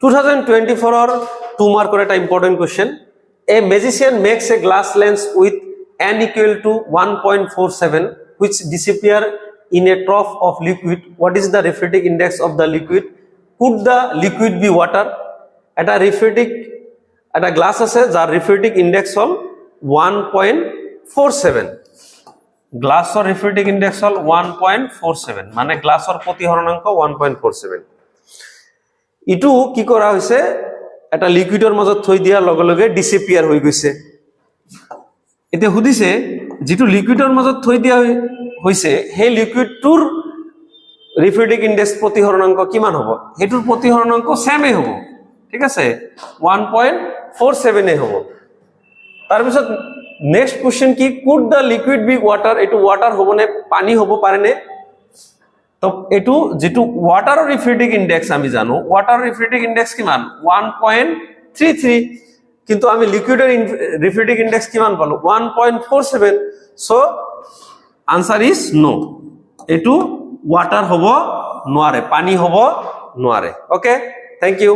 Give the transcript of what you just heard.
2024 or 2 mark or a important question. A magician makes a glass lens with n equal to 1.47 which disappear in a trough of liquid. What is the refractive index of the liquid? Could the liquid be water? At a refractive at a glass আছে যার refractive index হল 1.47 গ্লাসৰ refractive index হল 1.47 মানে গ্লাসৰ প্ৰতিহৰণাঙ্ক 1.47 ইটো কি কৰা হৈছে এটা লিকুইডৰ মাজত থৈ দিয়াৰ লগে লগে ডিসএপিয়াৰ হৈ গৈছে এতিয়া হুদিছে যেটো লিকুইডৰ মাজত থৈ দিয়া হৈছে সেই লিকুইডটোৰ refractive index প্ৰতিহৰণাঙ্ক কিমান হ'ব হেতুৰ প্রতিহরণাঙ্ক সেমে হ'ব ঠিক আছে 1.47 এ হ'ব তাৰ পিছত নেক্সট কোশ্চেন কি could the liquid be water এটু ওয়াটার হবনে পানি হব পারে নে তো এটু যেটু ওয়াটার রিফ্রেক্টিভ ইনডেক্স আমি জানো ওয়াটার রিফ্রেক্টিভ ইনডেক্স কিমান 1.33 কিন্তু আমি লিকুইডের রিফ্রেক্টিভ ইনডেক্স কিমান পালো 1.47 সো আনসার ইজ নো এটু ওয়াটার হব নোয়ারে পানি হব নোয়ারে ওকে থ্যাংক ইউ